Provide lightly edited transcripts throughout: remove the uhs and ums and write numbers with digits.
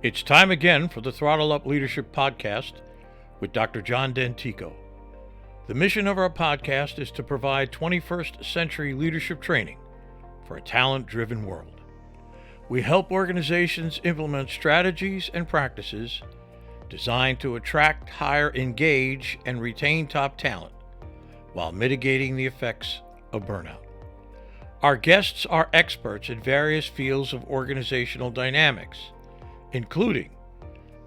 It's time again for the Throttle Up Leadership podcast with Dr. John Dentico. The mission of our podcast is to provide 21st century leadership training for a talent-driven world. We help organizations implement strategies and practices designed to attract, hire, engage, and retain top talent while mitigating the effects of burnout. Our guests are experts in various fields of organizational dynamics, including,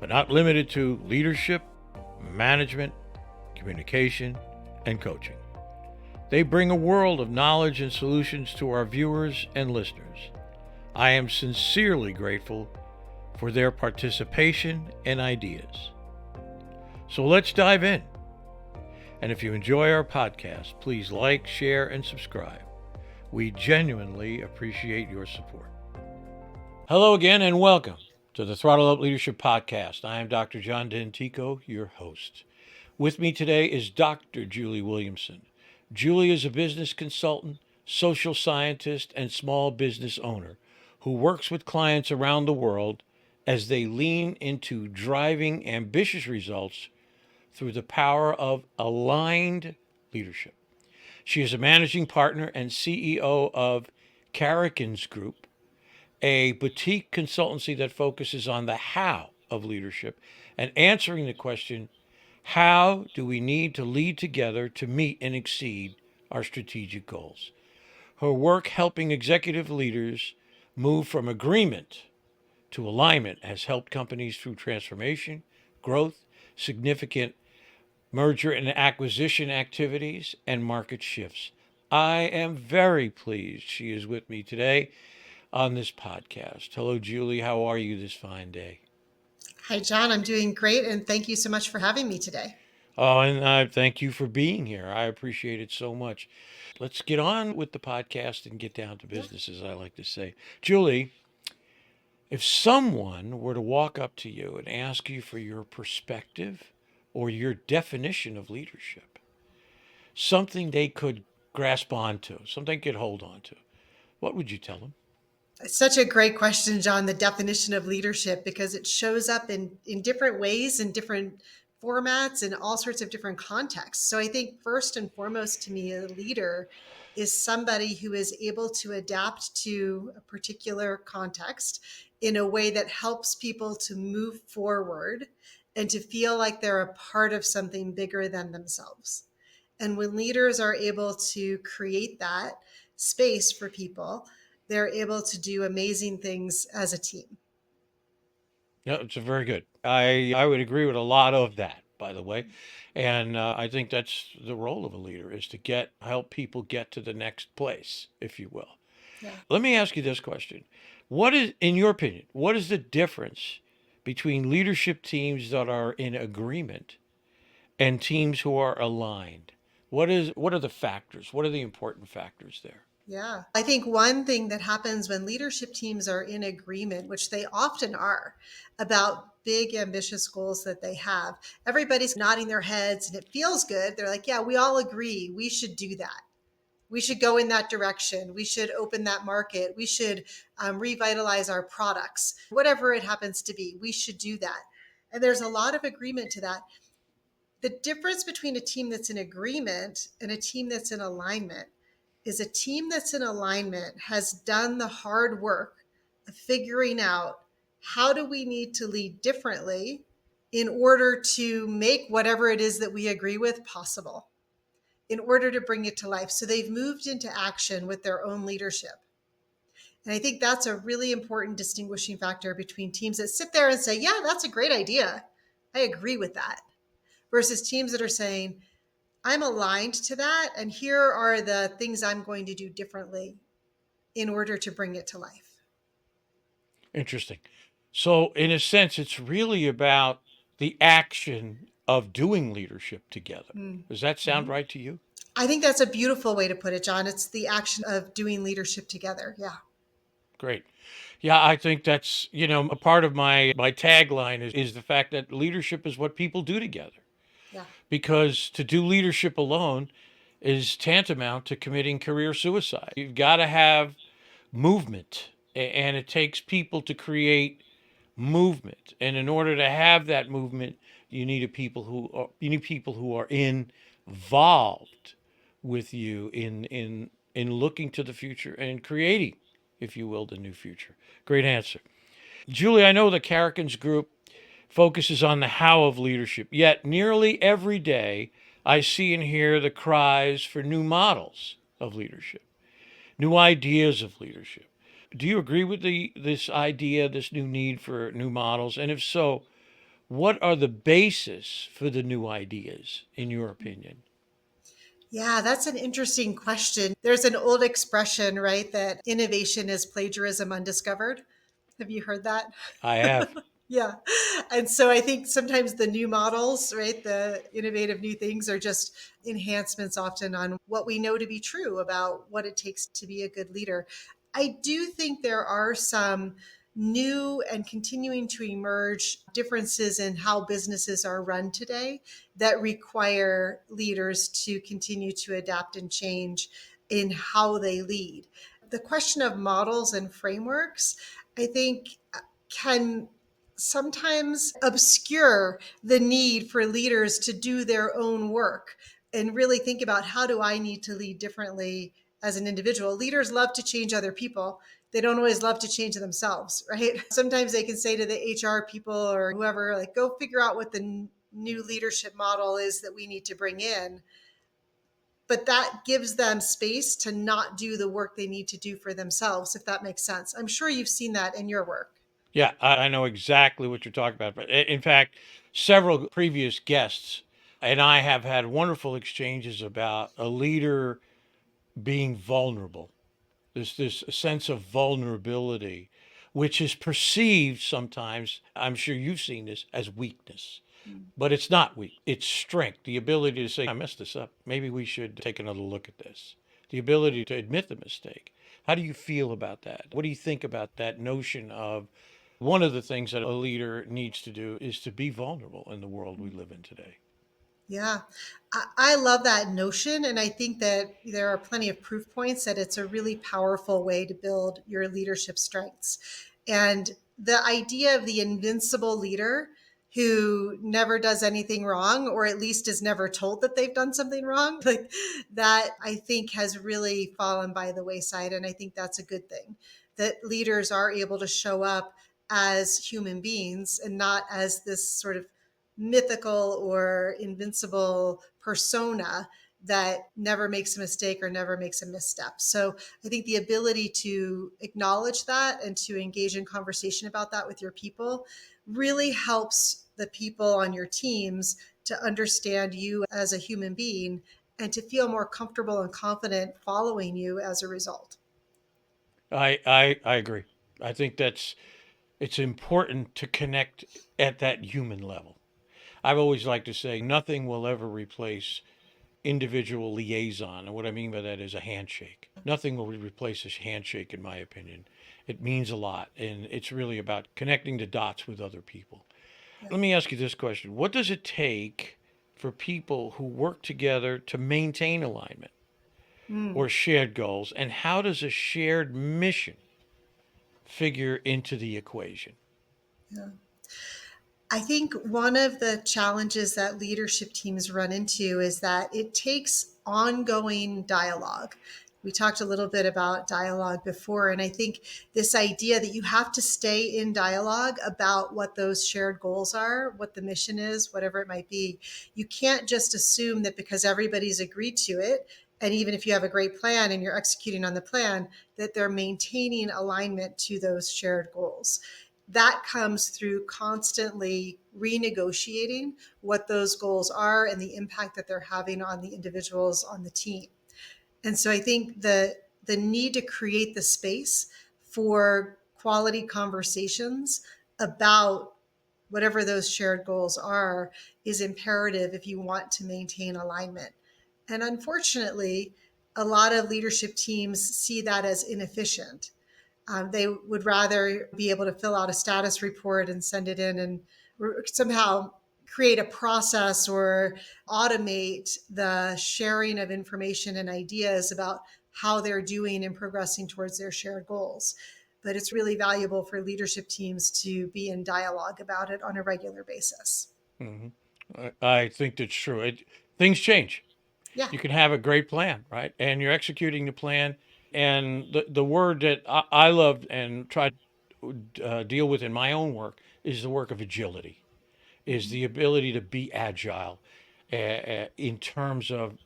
but not limited to, leadership, management, communication, and coaching. They bring a world of knowledge and solutions to our viewers and listeners. I am sincerely grateful for their participation and ideas. So let's dive in. And if you enjoy our podcast, please like, share, and subscribe. We genuinely appreciate your support. Hello again and welcome to the Throttle Up Leadership podcast. I am Dr. John Dentico, your host. With me today is Dr. Julie Williamson. Julie is a business consultant, social scientist, and small business owner who works with clients around the world as they lean into driving ambitious results through the power of aligned leadership. She is a managing partner and CEO of Karrikins Group, a boutique consultancy that focuses on the how of leadership and answering the question, how do we need to lead together to meet and exceed our strategic goals? Her work helping executive leaders move from agreement to alignment has helped companies through transformation, growth, significant merger and acquisition activities, and market shifts. I am very pleased she is with me today on this podcast. Hello, Julie. How are you this fine day? Hi, John. I'm doing great, and thank you so much for having me today. Oh, and I thank you for being here. I appreciate it so much. Let's get on with the podcast and get down to business, as I like to say. Julie, if someone were to walk up to you and ask you for your perspective or your definition of leadership, something they could grasp onto, something they could hold on to, what would you tell them? It's such a great question, John, the definition of leadership, because it shows up in different ways, in different formats, and all sorts of different contexts. So I think first and foremost to me, a leader is somebody who is able to adapt to a particular context in a way that helps people to move forward and to feel like they're a part of something bigger than themselves. And when leaders are able to create that space for people, they're able to do amazing things as a team. Yeah, it's a very good. I would agree with a lot of that, by the way. And I think that's the role of a leader, is to help people get to the next place, if you will. Yeah. Let me ask you this question. What is, in your opinion, what is the difference between leadership teams that are in agreement and teams who are aligned? What are the factors? What are the important factors there? Yeah. I think one thing that happens when leadership teams are in agreement, which they often are, about big, ambitious goals that they have, everybody's nodding their heads and it feels good. They're like, yeah, we all agree we should do that. We should go in that direction. We should open that market. We should revitalize our products, whatever it happens to be. We should do that. And there's a lot of agreement to that. The difference between a team that's in agreement and a team that's in alignment is a team that's in alignment has done the hard work of figuring out how do we need to lead differently in order to make whatever it is that we agree with possible, in order to bring it to life. So they've moved into action with their own leadership. And I think that's a really important distinguishing factor between teams that sit there and say, yeah, that's a great idea. I agree with that. Versus teams that are saying, I'm aligned to that, and here are the things I'm going to do differently in order to bring it to life. Interesting. So, in a sense, it's really about the action of doing leadership together. Does that sound right to you? I think that's a beautiful way to put it, John. It's the action of doing leadership together. Yeah. Great. Yeah, I think that's, a part of my tagline is the fact that leadership is what people do together. Yeah. Because to do leadership alone is tantamount to committing career suicide. You've got to have movement, and it takes people to create movement. And in order to have that movement, you need people who are involved with you in looking to the future and creating, if you will, the new future. Great answer. Julie, I know the Karrikins Group focuses on the how of leadership, yet nearly every day I see and hear the cries for new models of leadership, new ideas of leadership. Do you agree with this idea, this new need for new models? And if so, what are the basis for the new ideas, in your opinion? Yeah, that's an interesting question. There's an old expression, right, that innovation is plagiarism undiscovered. Have you heard that? I have. Yeah. And so I think sometimes the new models, right, the innovative new things are just enhancements often on what we know to be true about what it takes to be a good leader. I do think there are some new and continuing to emerge differences in how businesses are run today that require leaders to continue to adapt and change in how they lead. The question of models and frameworks, I think, can sometimes obscure the need for leaders to do their own work and really think about how do I need to lead differently as an individual. Leaders love to change other people. They don't always love to change themselves, right? Sometimes they can say to the HR people or whoever, like, go figure out what the new leadership model is that we need to bring in. But that gives them space to not do the work they need to do for themselves, if that makes sense. I'm sure you've seen that in your work. Yeah, I know exactly what you're talking about. But in fact, several previous guests and I have had wonderful exchanges about a leader being vulnerable. This sense of vulnerability, which is perceived sometimes, I'm sure you've seen this, as weakness. But it's not weak. It's strength. The ability to say, I messed this up. Maybe we should take another look at this. The ability to admit the mistake. How do you feel about that? What do you think about that notion of one of the things that a leader needs to do is to be vulnerable in the world we live in today? Yeah, I love that notion. And I think that there are plenty of proof points that it's a really powerful way to build your leadership strengths. And the idea of the invincible leader who never does anything wrong, or at least is never told that they've done something wrong, like that, I think has really fallen by the wayside. And I think that's a good thing that leaders are able to show up as human beings and not as this sort of mythical or invincible persona that never makes a mistake or never makes a misstep. So I think the ability to acknowledge that and to engage in conversation about that with your people really helps the people on your teams to understand you as a human being and to feel more comfortable and confident following you as a result. I agree. I think it's important to connect at that human level. I've always liked to say nothing will ever replace individual liaison. And what I mean by that is a handshake. Nothing will replace a handshake, in my opinion. It means a lot. And it's really about connecting the dots with other people. Yeah. Let me ask you this question. What does it take for people who work together to maintain alignment Mm, or shared goals? And how does a shared mission figure into the equation? yeah. I think one of the challenges that leadership teams run into is that it takes ongoing dialogue. We talked a little bit about dialogue before, and I think this idea that you have to stay in dialogue about what those shared goals are, what the mission is, whatever it might be. You can't just assume that because everybody's agreed to it, and even if you have a great plan and you're executing on the plan, that they're maintaining alignment to those shared goals. That comes through constantly renegotiating what those goals are and the impact that they're having on the individuals on the team. And so I think the need to create the space for quality conversations about whatever those shared goals are is imperative if you want to maintain alignment. And unfortunately, a lot of leadership teams see that as inefficient. They would rather be able to fill out a status report and send it in and somehow create a process or automate the sharing of information and ideas about how they're doing and progressing towards their shared goals. but it's really valuable for leadership teams to be in dialogue about it on a regular basis. Hmm. I think that's true. Things change. Yeah. You can have a great plan, right? And you're executing the plan. And the word that I love and try to deal with in my own work is the work of agility, is the ability to be agile in terms of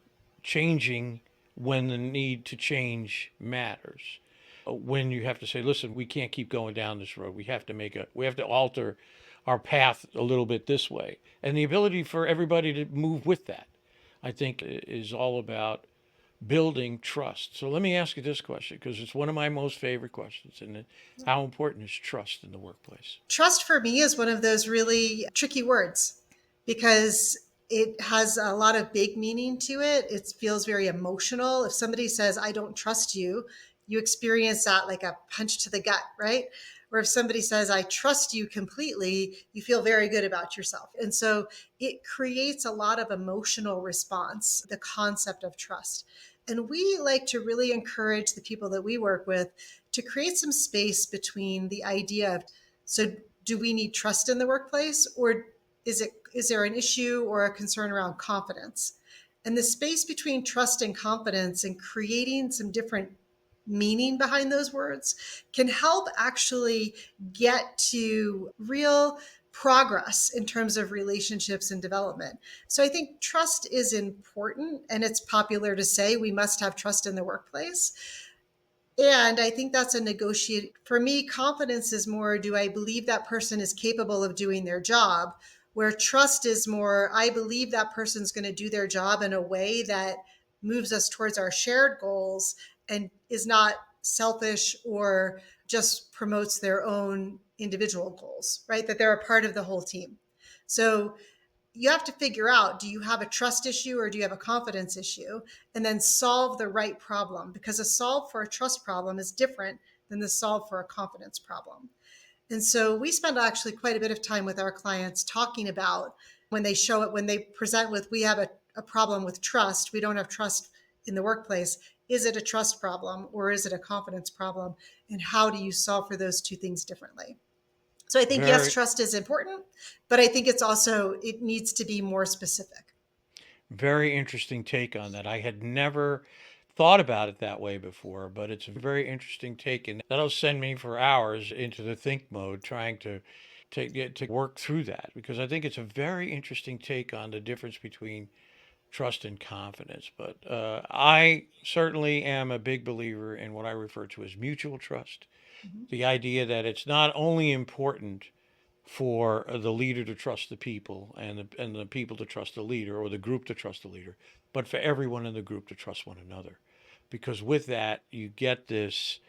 changing when the need to change matters. When you have to say, listen, we can't keep going down this road. We have to alter our path a little bit this way. And the ability for everybody to move with that, I think, is all about building trust. So let me ask you this question, because it's one of my most favorite questions. And how important is trust in the workplace? Trust for me is one of those really tricky words because it has a lot of big meaning to it. It feels very emotional. If somebody says, I don't trust you, you experience that like a punch to the gut, right? Or if somebody says, I trust you completely, you feel very good about yourself. And so it creates a lot of emotional response, the concept of trust. And we like to really encourage the people that we work with to create some space between the idea of, so do we need trust in the workplace, or is there an issue or a concern around confidence? And the space between trust and confidence and creating some different meaning behind those words can help actually get to real progress in terms of relationships and development. So I think trust is important, and it's popular to say we must have trust in the workplace. And I think that's a negotiate. For me, confidence is more, do I believe that person is capable of doing their job? Where trust is more, I believe that person's going to do their job in a way that moves us towards our shared goals and is not selfish or just promotes their own individual goals, right? That they're a part of the whole team. So you have to figure out, do you have a trust issue or do you have a confidence issue, and then solve the right problem, because a solve for a trust problem is different than the solve for a confidence problem. And so we spend actually quite a bit of time with our clients talking about when they show it, when they present with, we have a problem with trust, we don't have trust in the workplace. Is it a trust problem or is it a confidence problem? And how do you solve for those two things differently? So I think, yes, Very, trust is important, but I think it's also, it needs to be more specific. very interesting take on that. I had never thought about it that way before, but it's a very interesting take, and that'll send me for hours into the think mode trying to get to work through that, because I think it's a very interesting take on the difference between trust and confidence. But I certainly am a big believer in what I refer to as mutual trust. Mhm. The idea that it's not only important for the leader to trust the people, and the people to trust the leader, or the group to trust the leader, but for everyone in the group to trust one another. Because with that, you get this,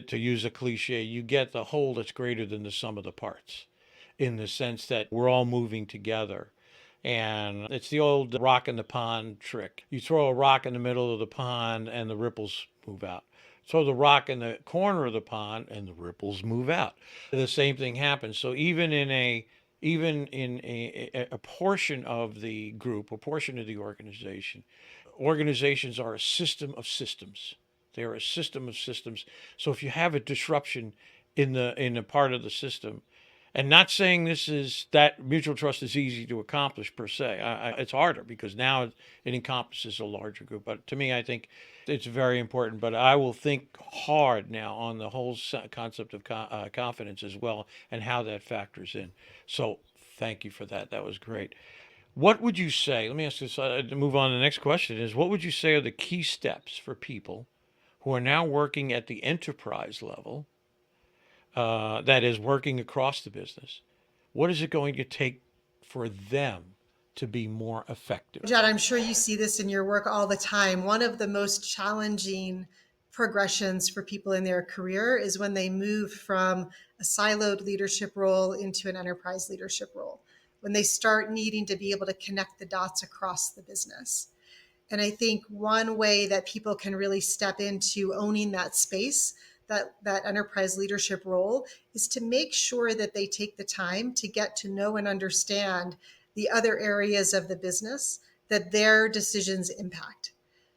to use a cliche, you get the whole that's greater than the sum of the parts, in the sense that we're all moving together. And it's the old rock in the pond trick. You throw a rock in the middle of the pond and the ripples move out. Throw the rock in the corner of the pond and the ripples move out. The same thing happens. So even in a portion of the group, a portion of the organization, organizations are a system of systems. They are a system of systems. So if you have a disruption in a part of the system, and not saying this is that mutual trust is easy to accomplish per se. It's harder because now it encompasses a larger group. But to me, I think it's very important. But I will think hard now on the whole concept of confidence as well, and how that factors in. So thank you for that. That was great. What would you say? Let me ask this to move on to the next question is, what would you say are the key steps for people who are now working at the enterprise level, that is working across the business? What is it going to take for them to be more effective? John, I'm sure you see this in your work all the time. One of the most challenging progressions for people in their career is when they move from a siloed leadership role into an enterprise leadership role, when they start needing to be able to connect the dots across the business. And I think one way that people can really step into owning that space, that enterprise leadership role, is to make sure that they take the time to get to know and understand the other areas of the business that their decisions impact.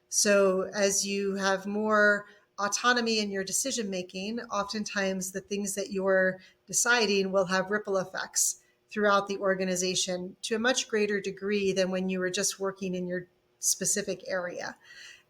So as you have more autonomy in your decision making, oftentimes the things that you're deciding will have ripple effects throughout the organization to a much greater degree than when you were just working in your specific area.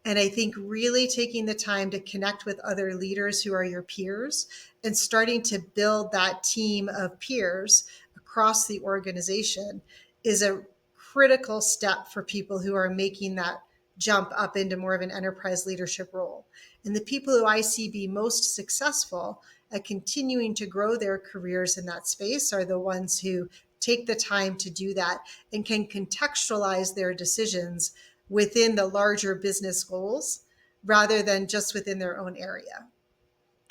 And I think really taking the time to connect with other leaders who are your peers and starting to build that team of peers across the organization is a critical step for people who are making that jump up into more of an enterprise leadership role. And the people who I see be most successful at continuing to grow their careers in that space are the ones who take the time to do that and can contextualize their decisions within the larger business goals rather than just within their own area.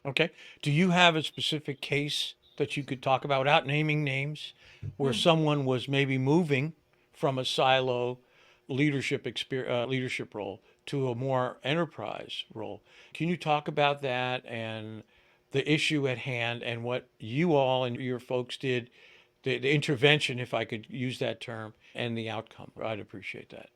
Okay. Do you have a specific case that you could talk about without naming names where someone was maybe moving from a silo leadership role to a more enterprise role? Can you talk about that and the issue at hand and what you all and your folks did, the intervention, if I could use that term, and the outcome? I'd appreciate that.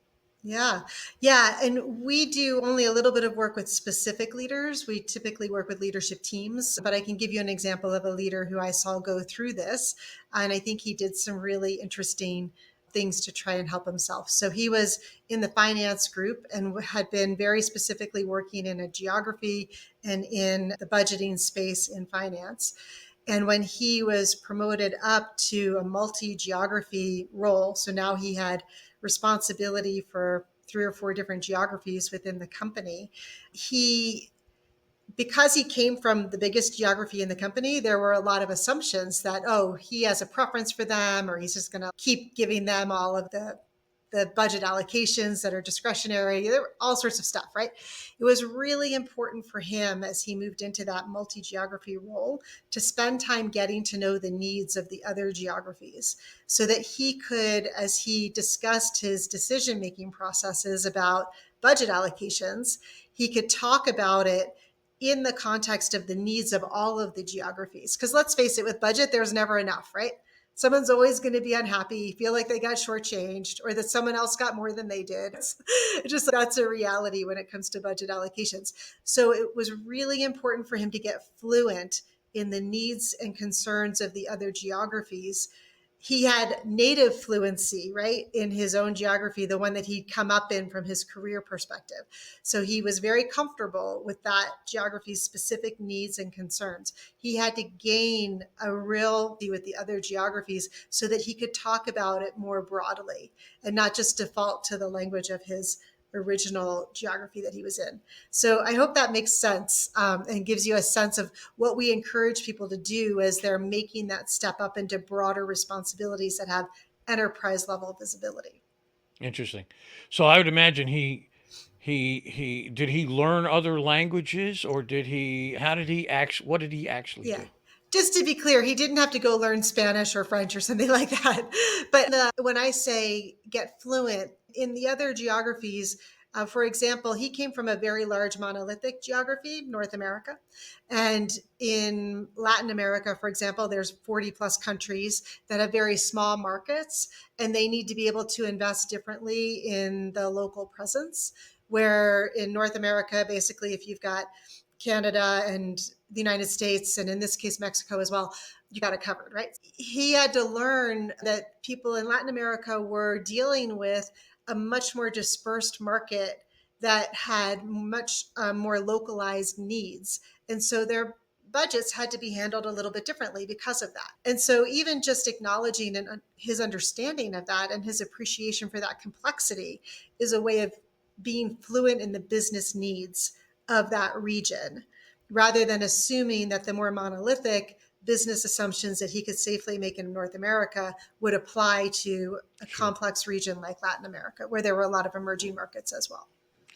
Yeah. Yeah. And we do only a little bit of work with specific leaders. We typically work with leadership teams, but I can give you an example of a leader who I saw go through this. And I think he did some really interesting things to try and help himself. So he was in the finance group and had been very specifically working in a geography and in the budgeting space in finance. And when he was promoted up to a multi-geography role, so now he had responsibility for 3 or 4 different geographies within the company, because he came from the biggest geography in the company, there were a lot of assumptions that, oh, he has a preference for them, or he's just going to keep giving them all of the budget allocations that are discretionary, all sorts of stuff, right? It was really important for him as he moved into that multi-geography role to spend time getting to know the needs of the other geographies so that he could, as he discussed his decision-making processes about budget allocations, he could talk about it in the context of the needs of all of the geographies. Because let's face it, with budget, there's never enough, right? Someone's always going to be unhappy, feel like they got shortchanged, or that someone else got more than they did. It's just that's a reality when it comes to budget allocations. So it was really important for him to get fluent in the needs and concerns of the other geographies. He had native fluency, right, in his own geography, the one that he'd come up in from his career perspective. So he was very comfortable with that geography's specific needs and concerns. He had to gain a real with the other geographies so that he could talk about it more broadly and not just default to the language of his original geography that he was in. So I hope that makes sense and gives you a sense of what we encourage people to do as they're making that step up into broader responsibilities that have enterprise level visibility. Interesting. So I would imagine he did he learn other languages or did he how did he actually what did he actually Yeah. do? Just to be clear, he didn't have to go learn Spanish or French or something like that. But when I say get fluent in the other geographies, for example, he came from a very large monolithic geography, North America. And in Latin America, for example, there's 40 plus countries that have very small markets, and they need to be able to invest differently in the local presence. Where in North America, basically, if you've got Canada and the United States, and in this case, Mexico as well, you got it covered, right? He had to learn that people in Latin America were dealing with a much more dispersed market that had much more localized needs. And so their budgets had to be handled a little bit differently because of that. And so even just acknowledging his understanding of that and his appreciation for that complexity is a way of being fluent in the business needs of that region, rather than assuming that the more monolithic business assumptions that he could safely make in North America would apply to a Sure. complex region like Latin America, where there were a lot of emerging markets as well.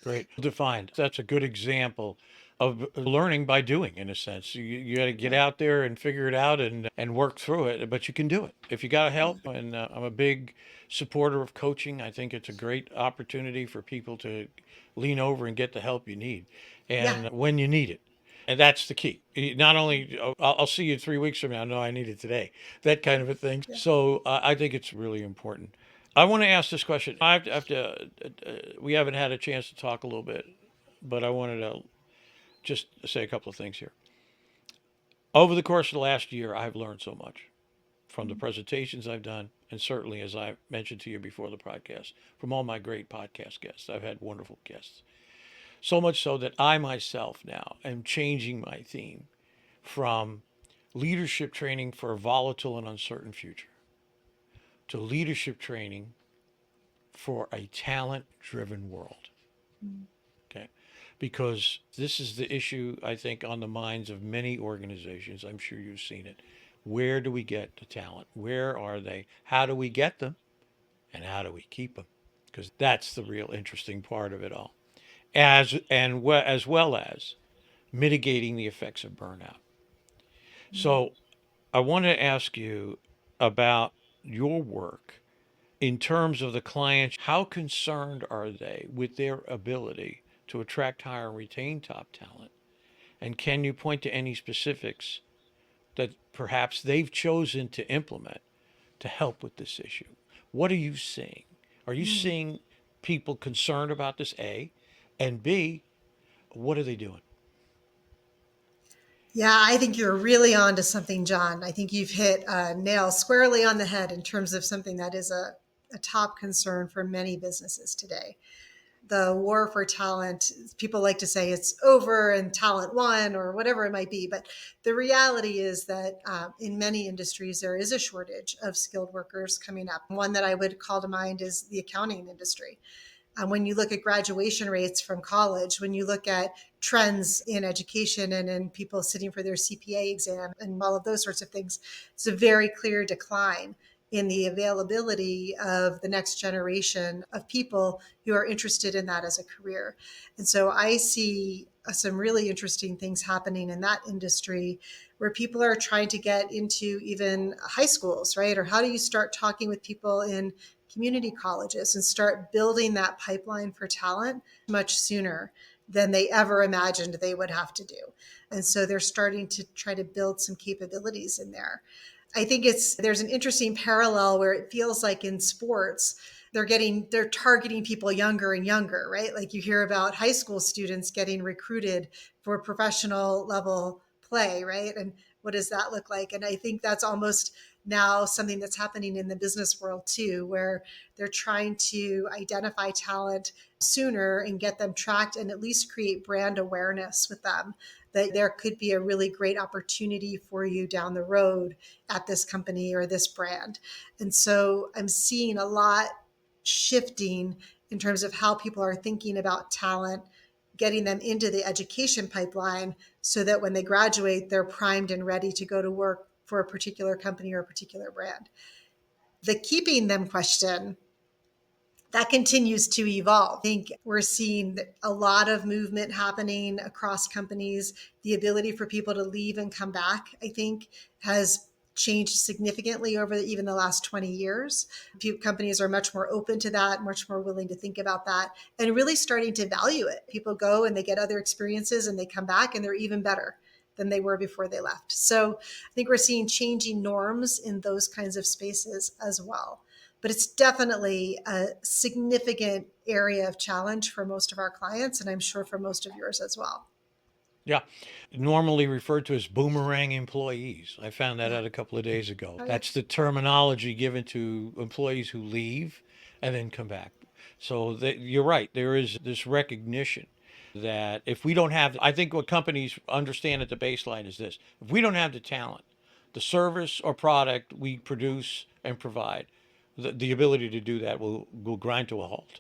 Great. Defined. That's a good example of learning by doing, in a sense. You got to get Yeah. out there and figure it out and work through it, but you can do it if you got help. And I'm a big supporter of coaching. I think it's a great opportunity for people to lean over and get the help you need Yeah. and when you need it. And that's the key. Not only, oh, I'll see you 3 weeks from now. No, I need it today. That kind of a thing. Yeah. So I think it's really important. I want to ask this question. We haven't had a chance to talk a little bit, but I wanted to just say a couple of things here. Over the course of the last year, I've learned so much from the presentations I've done, and certainly, as I mentioned to you before the podcast, from all my great podcast guests. I've had wonderful guests. So much so that I myself now am changing my theme from leadership training for a volatile and uncertain future to leadership training for a talent driven world. Okay. Because this is the issue, I think, on the minds of many organizations. I'm sure you've seen it. Where do we get the talent? Where are they? How do we get them? And how do we keep them? Because that's the real interesting part of it all. As well as mitigating the effects of burnout. So I want to ask you about your work in terms of the clients. How concerned are they with their ability to attract, hire, and retain top talent? And can you point to any specifics that perhaps they've chosen to implement to help with this issue? What are you seeing? Are you seeing people concerned about this, A? And B, what are they doing? Yeah, I think you're really on to something, John. I think you've hit a nail squarely on the head in terms of something that is a top concern for many businesses today. The war for talent, people like to say it's over and talent won or whatever it might be. But the reality is that in many industries, there is a shortage of skilled workers coming up. One that I would call to mind is the accounting industry. When you look at graduation rates from college, when you look at trends in education and in people sitting for their CPA exam and all of those sorts of things, it's a very clear decline in the availability of the next generation of people who are interested in that as a career. And so I see some really interesting things happening in that industry where people are trying to get into even high schools, right? Or how do you start talking with people in community colleges and start building that pipeline for talent much sooner than they ever imagined they would have to do. And so they're starting to try to build some capabilities in there. I think there's an interesting parallel where it feels like in sports, they're targeting people younger and younger, right? Like you hear about high school students getting recruited for professional level play, right? And what does that look like? And I think that's almost now something that's happening in the business world too, where they're trying to identify talent sooner and get them tracked and at least create brand awareness with them, that there could be a really great opportunity for you down the road at this company or this brand. And so I'm seeing a lot shifting in terms of how people are thinking about talent, getting them into the education pipeline so that when they graduate, they're primed and ready to go to work for a particular company or a particular brand. The keeping them question, that continues to evolve. I think we're seeing a lot of movement happening across companies. The ability for people to leave and come back, I think, has changed significantly over even the last 20 years. Companies are much more open to that, much more willing to think about that, and really starting to value it. People go and they get other experiences and they come back and they're even better than they were before they left. So I think we're seeing changing norms in those kinds of spaces as well. But it's definitely a significant area of challenge for most of our clients, and I'm sure for most of yours as well. Yeah, normally referred to as boomerang employees. I found that Yeah. out a couple of days ago. Oh, yeah. That's the terminology given to employees who leave and then come back. So you're right. There is this recognition that if we don't have, I think what companies understand at the baseline is this: if we don't have the talent, the service or product we produce and provide, the ability to do that will grind to a halt.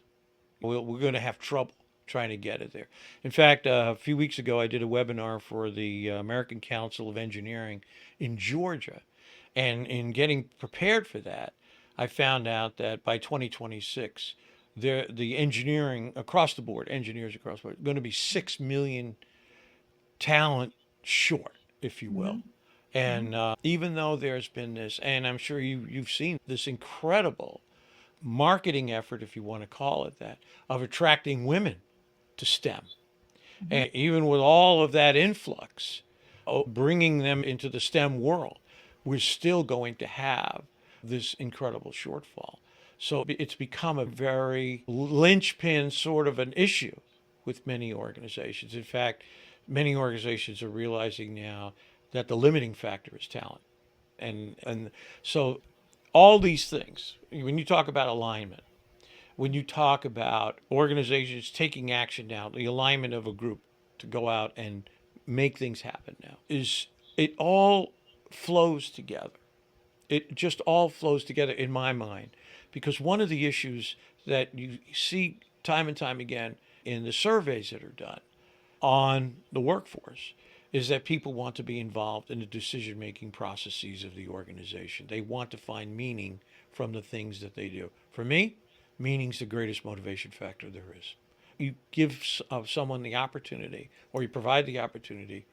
We're going to have trouble trying to get it there. In fact, a few weeks ago, I did a webinar for the American Council of Engineering in Georgia. And in getting prepared for that, I found out that by 2026, the engineering across the board, engineers across the board, are going to be 6 million talent short, if you will. Mm-hmm. And even though there's been this, and I'm sure you've seen this incredible marketing effort, if you want to call it that, of attracting women to STEM. Mm-hmm. And even with all of that influx, bringing them into the STEM world, we're still going to have this incredible shortfall. So it's become a very linchpin sort of an issue with many organizations. In fact, Many organizations are realizing now that the limiting factor is talent. And so all these things, when you talk about alignment, when you talk about organizations taking action now, the alignment of a group to go out and make things happen now, is it all flows together. It just all flows together in my mind, because one of the issues that you see time and time again in the surveys that are done on the workforce is that people want to be involved in the decision making processes of the organization. They want to find meaning from the things that they do. For me, meaning's the greatest motivation factor there is. You give someone the opportunity, or you provide the opportunity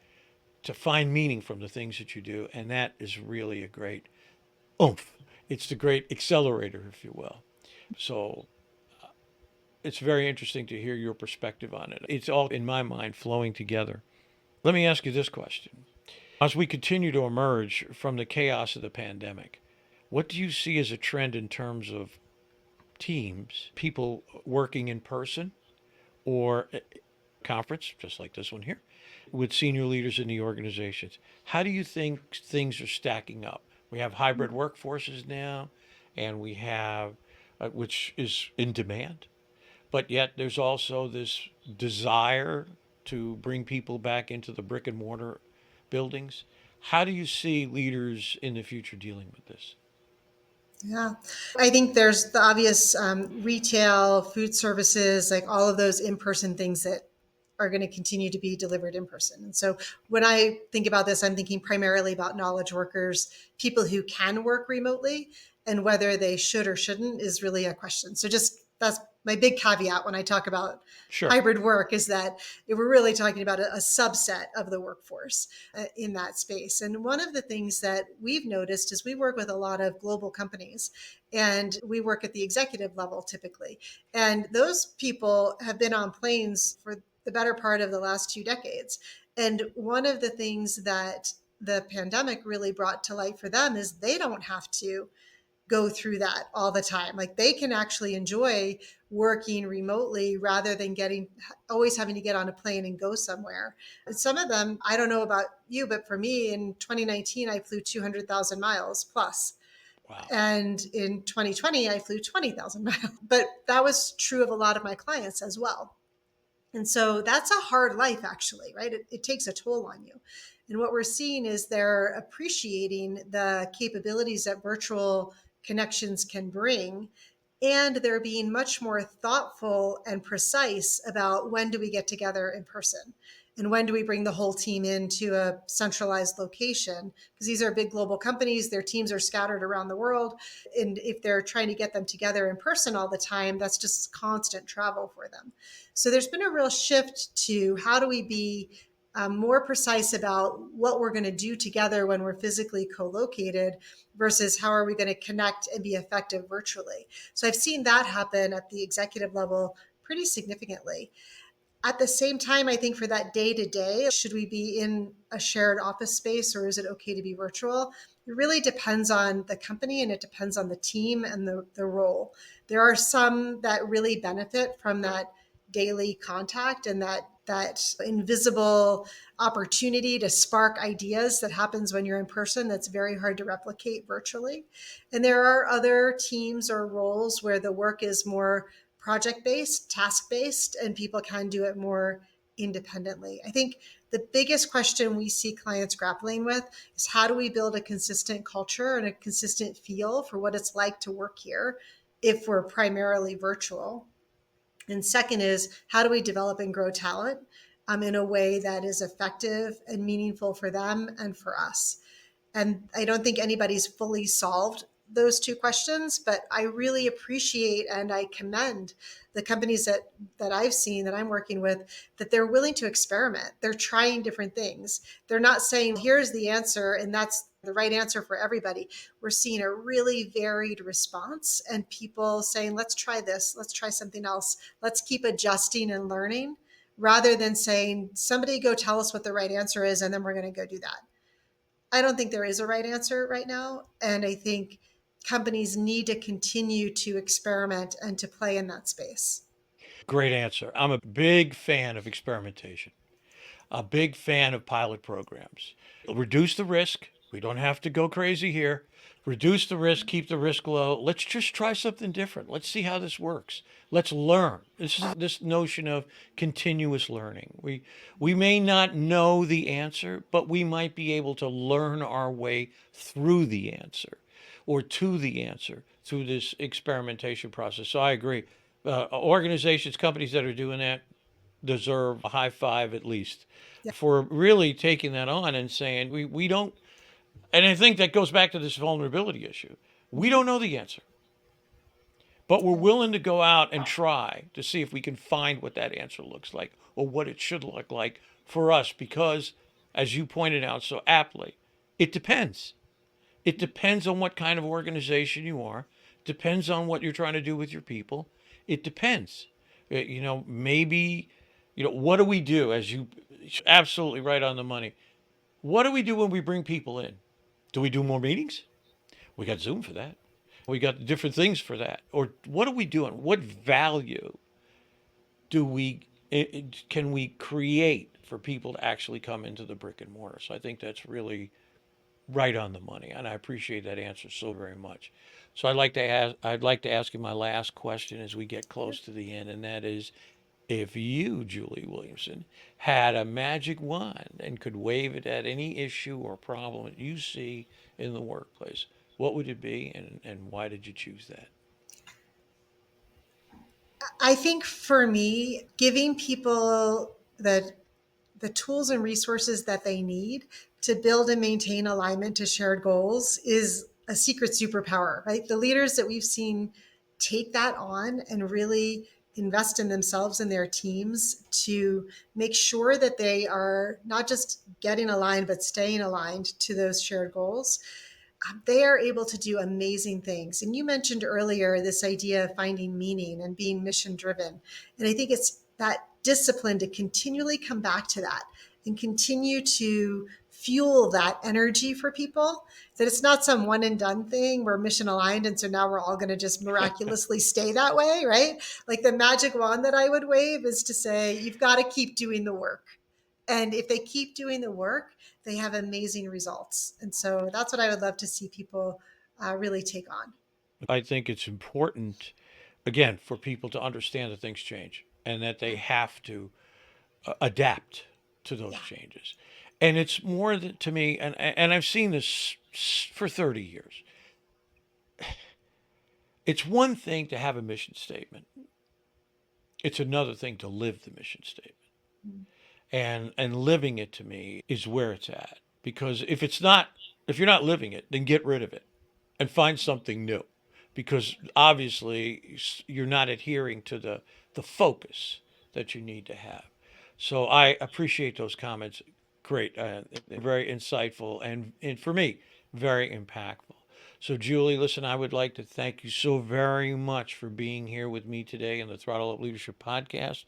to find meaning from the things that you do, and that is really a great oomph. It's the great accelerator, if you will. So it's very interesting to hear your perspective on it. It's all, in my mind, flowing together. Let me ask you this question. As we continue to emerge from the chaos of the pandemic, what do you see as a trend in terms of teams, people working in person or a conference, just like this one here, with senior leaders in the organizations? How do you think things are stacking up? We have hybrid workforces now, and we have, which is in demand, but yet there's also this desire to bring people back into the brick and mortar buildings. How do you see leaders in the future dealing with this? Yeah, I think there's the obvious retail, food services, like all of those in person things that are going to continue to be delivered in person. And so when I think about this, I'm thinking primarily about knowledge workers, people who can work remotely, and whether they should or shouldn't is really a question. So just that's my big caveat when I talk about Sure. hybrid work, is that we're really talking about a subset of the workforce in that space. And one of the things that we've noticed is we work with a lot of global companies, and we work at the executive level typically. And those people have been on planes for the better part of the last 2 decades. And one of the things that the pandemic really brought to light for them is they don't have to go through that all the time. Like they can actually enjoy working remotely rather than getting always having to get on a plane and go somewhere. And some of them, I don't know about you, but for me in 2019, I flew 200,000 miles plus. Wow. And in 2020, I flew 20,000 miles. But that was true of a lot of my clients as well. And so that's a hard life, actually, right? It takes a toll on you. And what we're seeing is they're appreciating the capabilities that virtual connections can bring. And they're being much more thoughtful and precise about when do we get together in person, and when do we bring the whole team into a centralized location, because these are big global companies, their teams are scattered around the world, and if they're trying to get them together in person all the time, that's just constant travel for them. So there's been a real shift to how do we be more precise about what we're going to do together when we're physically co-located versus how are we going to connect and be effective virtually. So I've seen that happen at the executive level pretty significantly. At the same time, I think for that day to day, should we be in a shared office space or is it okay to be virtual? It really depends on the company and it depends on the team and the role. There are some that really benefit from that daily contact and that invisible opportunity to spark ideas that happens when you're in person that's very hard to replicate virtually. And there are other teams or roles where the work is more project based, task based, and people can do it more independently. I think the biggest question we see clients grappling with is how do we build a consistent culture and a consistent feel for what it's like to work here if we're primarily virtual? And second is how do we develop and grow talent in a way that is effective and meaningful for them and for us? And I don't think anybody's fully solved those two questions, but I really appreciate and I commend the companies that I've seen that I'm working with, that they're willing to experiment. They're trying different things. They're not saying here's the answer and that's the right answer for everybody. We're seeing a really varied response and people saying, let's try this, let's try something else, let's keep adjusting and learning, rather than saying, somebody go tell us what the right answer is and then we're going to go do that. I don't think there is a right answer right now. And I think companies need to continue to experiment and to play in that space. Great answer. I'm a big fan of experimentation. a big fan of pilot programs. Reduce the risk. We don't have to go crazy here. Reduce the risk, keep the risk low. Let's just try something different. Let's see how this works. Let's learn. This is this notion of continuous learning. We may not know the answer, but we might be able to learn our way through the answer or to the answer through this experimentation process. So I agree. Organizations, companies that are doing that deserve a high five at least Yeah. for really taking that on and saying we don't, and I think that goes back to this vulnerability issue. We don't know the answer, but we're willing to go out and try to see if we can find what that answer looks like or what it should look like for us because, as you pointed out so aptly, it depends. It depends on what kind of organization you are, depends on what you're trying to do with your people. It depends. Maybe, what do we do, as you absolutely right on the money? What do we do when we bring people in? Do we do more meetings? We got Zoom for that. We got different things for that. Or what are we doing? What value do we can we create for people to actually come into the brick and mortar? So I think that's really right on the money, and I appreciate that answer so very much. So I'd like to ask you my last question as we get close to the end, and that is, if you, Julie Williamson, had a magic wand and could wave it at any issue or problem that you see in the workplace, what would it be, and why did you choose that? I think for me, giving people the tools and resources that they need to build and maintain alignment to shared goals is a secret superpower, right? The leaders that we've seen take that on and really invest in themselves and their teams to make sure that they are not just getting aligned, but staying aligned to those shared goals. They are able to do amazing things. And you mentioned earlier this idea of finding meaning and being mission driven. And I think it's that discipline to continually come back to that and continue to fuel that energy for people, that it's not some one and done thing. We're mission aligned, and so now we're all going to just miraculously stay that way, right? Like the magic wand that I would wave is to say, you've got to keep doing the work. And if they keep doing the work, they have amazing results. And so that's what I would love to see people really take on. I think it's important, again, for people to understand that things change and that they have to adapt to those Yeah. changes. And it's more to me, and I've seen this for 30 years. It's one thing to have a mission statement. It's another thing to live the mission statement. And living it to me is where it's at. Because if you're not living it, then get rid of it and find something new. Because obviously you're not adhering to the focus that you need to have. So I appreciate those comments. Great, very insightful, and for me, very impactful. So, Julie, listen, I would like to thank you so very much for being here with me today in the Throttle Up Leadership podcast.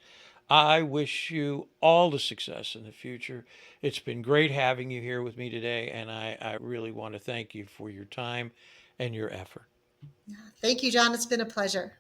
I wish you all the success in the future. It's been great having you here with me today, and I really want to thank you for your time and your effort. Thank you, John. It's been a pleasure.